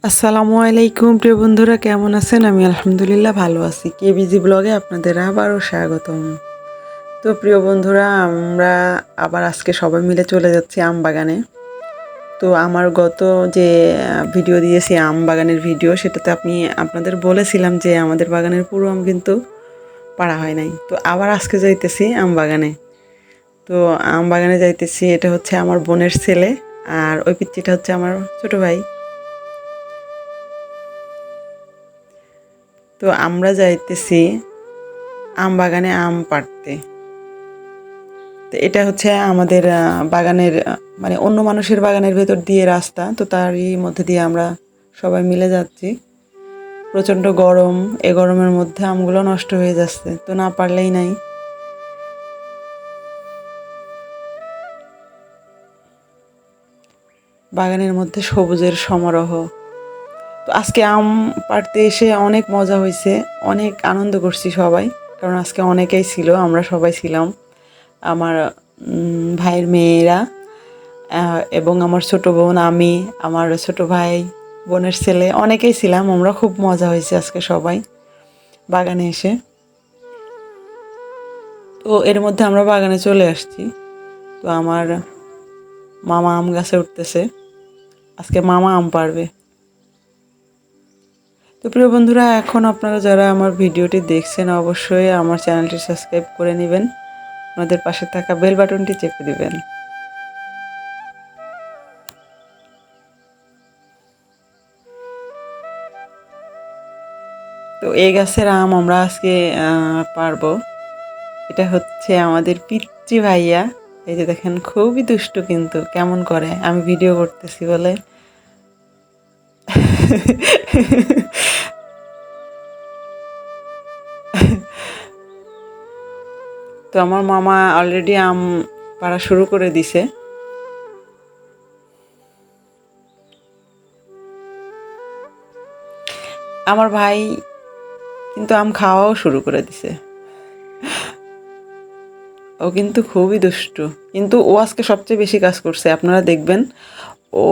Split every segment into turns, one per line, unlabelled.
আসসালামু আলাইকুম প্রিয় বন্ধুরা, কেমন আছেন? আমি আলহামদুলিল্লাহ ভালো আছি। কেবিজি ব্লগে আপনাদের আবারও স্বাগতম। তো প্রিয় বন্ধুরা, আমরা আবার আজকে সবাই মিলে চলে যাচ্ছি আম বাগানে। তো আমার গত যে ভিডিও দিয়েছি আম বাগানের ভিডিও, সেটাতে আপনাদের বলেছিলাম যে আমাদের বাগানের পুরো আম কিন্তু পাড়া হয় নাই। তো আবার আজকে যাইতেছি আম বাগানে। তো আম বাগানে যাইতেছি, এটা হচ্ছে আমার বোনের ছেলে, আর ওই পিচ্চিটা হচ্ছে আমার ছোট ভাই। তো আমরা যাইতেছি আম বাগানে আম পাড়তে। তো এটা হচ্ছে আমাদের বাগানের মানে অন্য মানুষের বাগানের ভেতর দিয়ে রাস্তা, তো তারই মধ্যে দিয়ে আমরা সবাই মিলে যাচ্ছি। প্রচণ্ড গরম, এ গরমের মধ্যে আমগুলো নষ্ট হয়ে যাচ্ছে, তো না পারলেই নাই। বাগানের মধ্যে সবুজের সমারোহ। তো আজকে আম পাড়তে এসে অনেক মজা হয়েছে, অনেক আনন্দ করছি সবাই, কারণ আজকে অনেকেই ছিল, আমরা সবাই ছিলাম। আমার ভাইয়ের মেয়েরা এবং আমার ছোট বোন, আমি, আমার ছোট ভাই, বোনের ছেলে, অনেকেই ছিলাম আমরা। খুব মজা হয়েছে আজকে সবাই বাগানে এসে। তো এর মধ্যে আমরা বাগানে চলে আসছি। তো আমার মামা আম গাছে উঠতেছে, আজকে মামা আম পাড়বে। তো প্রিয় বন্ধুরা, এখন আপনারা যারা আমার ভিডিওটি দেখছেন অবশ্যই আমার চ্যানেলটি সাবস্ক্রাইব করে নেবেন, আপনাদের পাশে থাকা বেল বাটনটি চেপে দিবেন। তো এই গাছের আম আমরা আজকে পারবো। এটা হচ্ছে আমাদের পিচ্চি ভাইয়া। এই যে দেখেন, খুবই দুষ্টু, কিন্তু কেমন করে আমি ভিডিও করতেছি বলে। তো আমার মামা অলরেডি আম পাড়া শুরু করে দিছে। আমার ভাই কিন্তু আম খাওয়াও শুরু করে দিছে। ও কিন্তু খুবই দুষ্টু, কিন্তু ও আজকে সবচেয়ে বেশি কাজ করছে, আপনারা দেখবেন। ও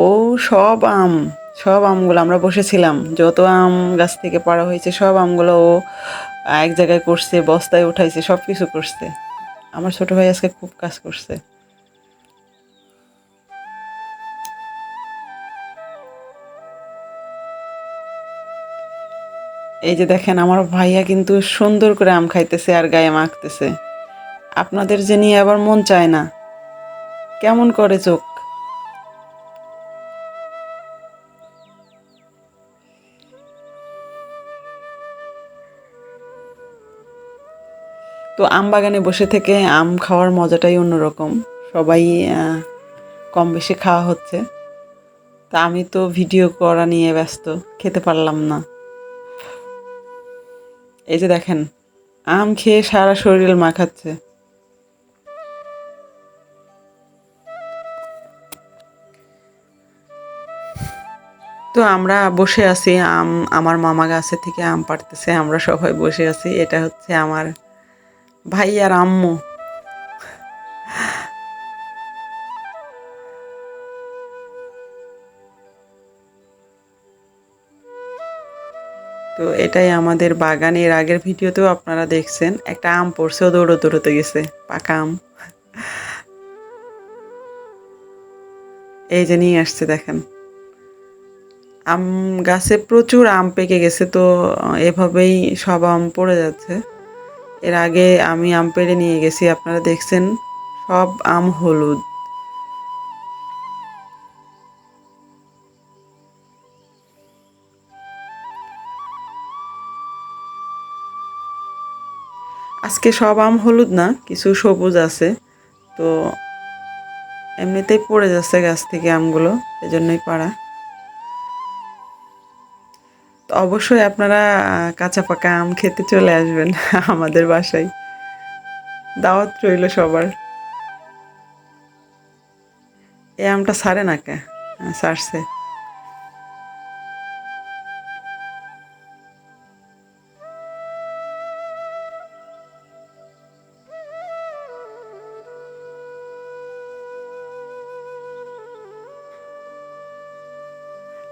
সব আম, সব আমগুলো, আমরা বসেছিলাম, যত আম গাছ থেকে পাড়া হয়েছে সব আমগুলো ও এক জায়গায় করছে, বস্তায় উঠাইছে, সব কিছু করছে। আমার ছোট ভাই আজকে খুব কাজ করছে। এই যে দেখেন, আমার ভাইয়া কিন্তু সুন্দর করে আম খাইতেছে আর গায়ে মাখতেছে। আপনাদের যে নিয়ে আবার মন চায় না, কেমন করে চোখ। তো আম বাগানে বসে থেকে আম খাওয়ার মজাটাই অন্যরকম। সবাই কম বেশি খাওয়া হচ্ছে। তা আমি তো ভিডিও করা নিয়ে ব্যস্ত, খেতে পারলাম না। এই যে দেখেন, আম খেয়ে সারা শরীর মাখাচ্ছে। তো আমরা বসে আছি, আমার মামা গাছে থেকে আম পাড়তেছে, আমরা সবাই বসে আছি। এটা হচ্ছে আমার ভাই আর আম্মু। তো এটাই আমাদের বাগান। এর আগের ভিডিওতেও আপনারা দেখছেন, একটা আম পড়ছে, ও দৌড়তে গেছে, পাকা আম। এই যে নিয়ে আসছে, দেখেন। আম গাছে প্রচুর আম পেকে গেছে, তো এভাবেই সব আম পড়ে যাচ্ছে। এর আগে আমি আম পেড়ে নিয়ে গেছি, আপনারা দেখছেন, সব আম হলুদ। আজকে সব আম হলুদ না, কিছু সবুজ আছে। তো এমনিতেই পড়ে যাচ্ছে গাছ থেকে আমগুলো, এজন্যই পাড়া। তো অবশ্যই আপনারা কাঁচা পাকা আম খেতে চলে আসবেন আমাদের বাসায়, দাওয়াত রইল সবার। এই আমটা ছাড়ে না কে? হ্যাঁ, ছাড়ছে।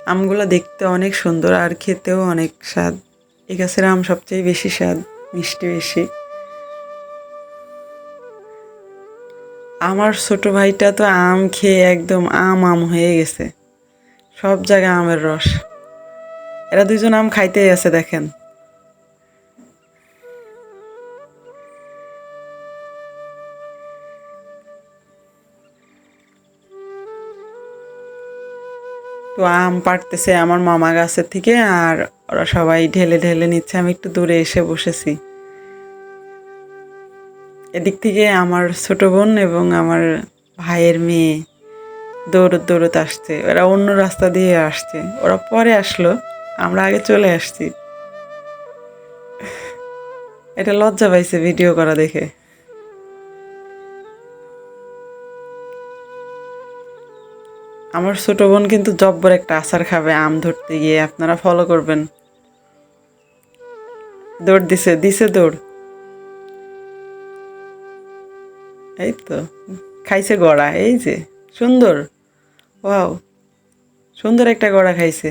আমগুলো দেখতে অনেক সুন্দর আর খেতেও অনেক স্বাদ। এই গাছের আম সবচেয়ে বেশি স্বাদ, মিষ্টি বেশি। আমার ছোট ভাইটা তো আম খেয়ে একদম আম আম হয়ে গেছে, সব জায়গায় আমের রস। এরা দুজন আম খাইতেই আছে দেখেন। তো আম পাড়তেছে আমার মামা গাছের থেকে, আর ওরা সবাই ঢেলে ঢেলে নিচ্ছে। আমি একটু দূরে এসে বসেছি। এদিক থেকে আমার ছোট বোন এবং আমার ভাইয়ের মেয়ে দৌড়ত দৌড়ত আসছে। ওরা অন্য রাস্তা দিয়ে আসছে, ওরা পরে আসলো, আমরা আগে চলে আসছি। এটা লজ্জা পাইছে ভিডিও করা দেখে। আমার ছোট বোন কিন্তু জব্বর একটা আচার খাবে আম ধরতে গিয়ে, আপনারা ফলো করবেন। দৌড় দিছে দিছে দৌড়। এই তো খাইছে গড়া, এই যে সুন্দর। ওয়াও, সুন্দর একটা গড়া খাইছে।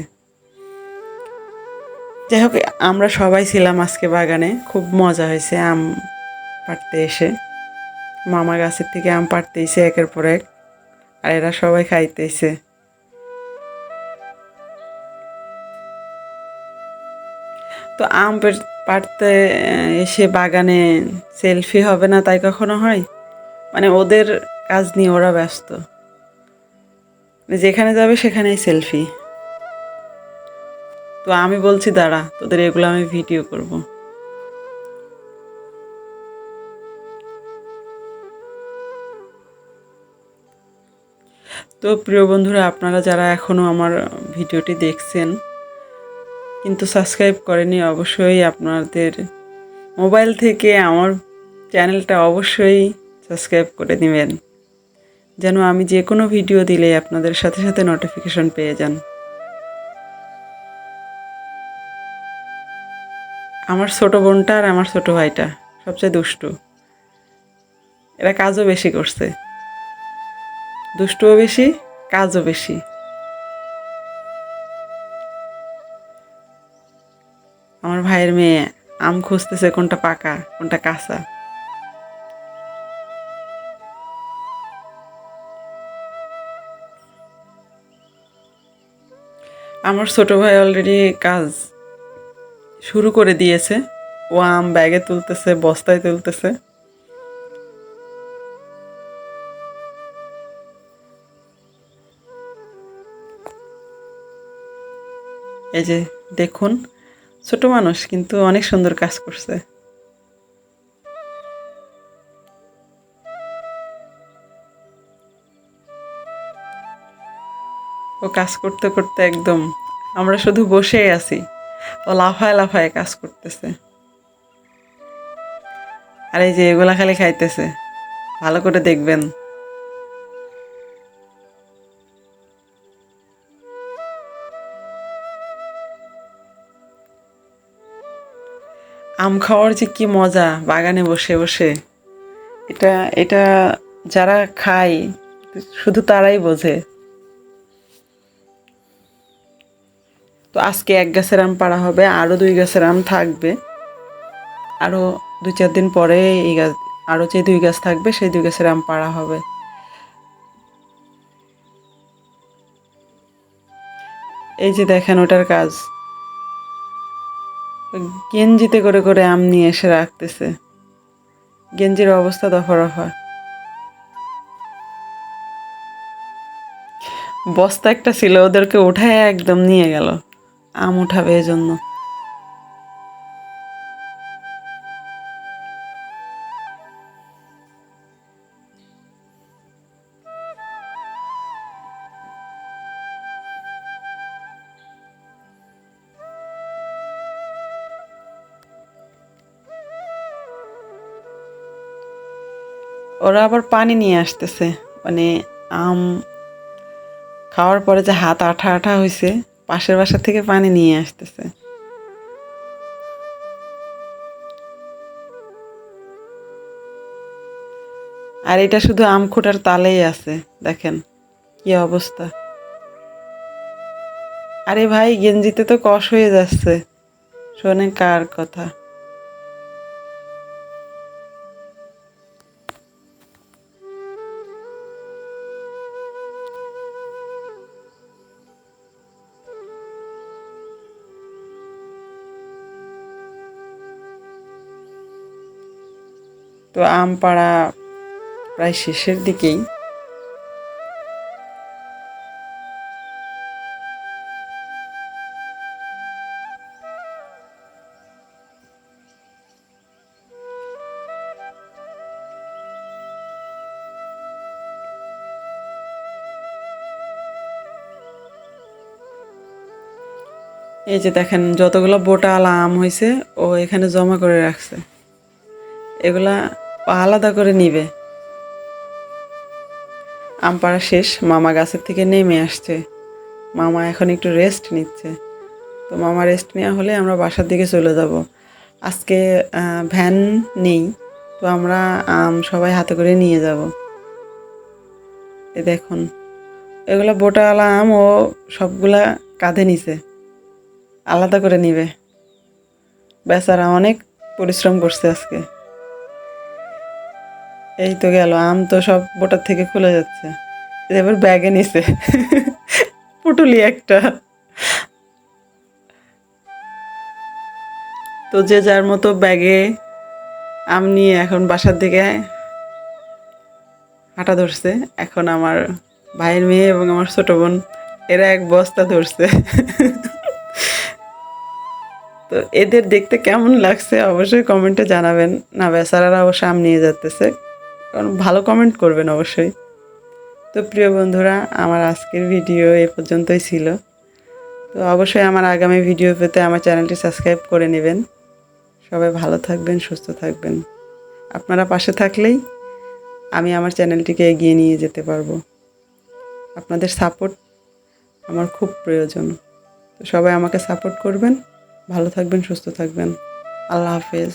যাই হোক, আমরা সবাই ছিলাম আজকে বাগানে, খুব মজা হয়েছে আম পাড়তে এসে। মামা গাছের থেকে আম পাড়তেইছে একের পর এক, আর এরা সবাই খাইতেছে। তো আম পাড়তে এসে বাগানে সেলফি হবে না তাই কখনো হয়? মানে ওদের কাজ নিয়ে ওরা ব্যস্ত, যেখানে যাবে সেখানেই সেলফি। তো আমি বলছি দাঁড়া, তোদের এগুলো আমি ভিডিও করব। তো প্রিয় বন্ধুরা, আপনারা যারা এখনও আমার ভিডিওটি দেখছেন কিন্তু সাবস্ক্রাইব করেনি, অবশ্যই আপনাদের মোবাইল থেকে আমার চ্যানেলটা অবশ্যই সাবস্ক্রাইব করে নেবেন, যেন আমি যে কোনো ভিডিও দিলে আপনাদের সাথে সাথে নোটিফিকেশন পেয়ে যান। আমার ছোট বোনটা আর আমার ছোট ভাইটা সবচেয়ে দুষ্টু। এরা কাজও বেশি করছে, দুষ্টুও বেশি, কাজও বেশি। আমার ভাইয়ের মেয়ে আম খুঁজতেছে কোনটা পাকা কোনটা কাঁচা। আমার ছোট ভাই অলরেডি কাজ শুরু করে দিয়েছে। ও আম ব্যাগে তুলতেছে, বস্তায় তুলতেছে। এই যে দেখুন, ছোট মানুষ কিন্তু অনেক সুন্দর কাজ করছে। ও কাজ করতে করতে একদম, আমরা শুধু বসেই আছি, ও লাফায় লাফায় কাজ করতেছে। আর এই যে এগুলা খালি খাইতেছে, ভালো করে দেখবেন। আম খাওয়ার যে কি মজা বাগানে বসে বসে, এটা এটা যারা খায় শুধু তারাই বোঝে। তো আজকে এক গাছের আম পাড়া হবে, আরও 2 গাছের আম থাকবে। আরও 2-4 দিন পরে এই গাছ, আরও যে 2 গাছ থাকবে সেই 2 গাছের আম পাড়া হবে। এই যে দেখেন ওটার কাজ, গেঞ্জিতে করে করে আম নিয়ে এসে রাখতেছে। গেঞ্জির অবস্থা দফা রফা। বস্তা একটা ছিল, ওদেরকে উঠায় একদম নিয়ে গেল আম উঠাবে এজন্য। ওরা আবার পানি নিয়ে আসতেছে, মানে আম খাওয়ার পরে যে হাত আঠা আঠা হয়েছে, পাশের বাসা থেকে পানি নিয়ে আসতেছে। আর এটা শুধু আম খোটার তালেই আছে, দেখেন কি অবস্থা। আরে ভাই, গেঞ্জিতে তো কষ হয়ে যাচ্ছে। শোনেন কার কথা। তো আম পাড়া প্রায় শেষের দিকেই। এই যে দেখেন যতগুলো বোটাওয়ালা আম হয়েছে ও এখানে জমা করে রাখছে। এগুলা আলাদা করে নিবে। আম পাড়া শেষ, মামা গাছের থেকে নেমে আসছে। মামা এখন একটু রেস্ট নিচ্ছে। তো মামা রেস্ট নেওয়া হলে আমরা বাসার দিকে চলে যাব। আজকে ভ্যান নেই, তো আমরা আম সবাই হাতে করে নিয়ে যাব। এ দেখুন, এগুলো বোটাওয়ালা আম ও সবগুলা কাঁধে নিছে, আলাদা করে নিবে। বেচারা অনেক পরিশ্রম করছে আজকে। এই তো গেল, আম তো সব বোটার থেকে খুলে যাচ্ছে। এবার ব্যাগে নিছে পুটুলি একটা। তো যে যার মতো ব্যাগে আম নিয়ে এখন বাসার দিকে হাঁটা ধরছে। এখন আমার ভাইয়ের মেয়ে এবং আমার ছোট বোন এরা এক বস্তা ধরছে। তো এদের দেখতে কেমন লাগছে অবশ্যই কমেন্টে জানাবেন। না, বেচারারা অবশ্য আম নিয়ে যাচ্ছে, কারণ ভালো কমেন্ট করবেন অবশ্যই। তো প্রিয় বন্ধুরা, আমার আজকের ভিডিও এ পর্যন্তই ছিল। তো অবশ্যই আমার আগামী ভিডিও পেতে আমার চ্যানেলটি সাবস্ক্রাইব করে নেবেন। সবাই ভালো থাকবেন, সুস্থ থাকবেন। আপনারা পাশে থাকলেই আমি আমার চ্যানেলটিকে এগিয়ে নিয়ে যেতে পারবো। আপনাদের সাপোর্ট আমার খুব প্রয়োজন। তো সবাই আমাকে সাপোর্ট করবেন। ভালো থাকবেন, সুস্থ থাকবেন। আল্লাহ হাফেজ।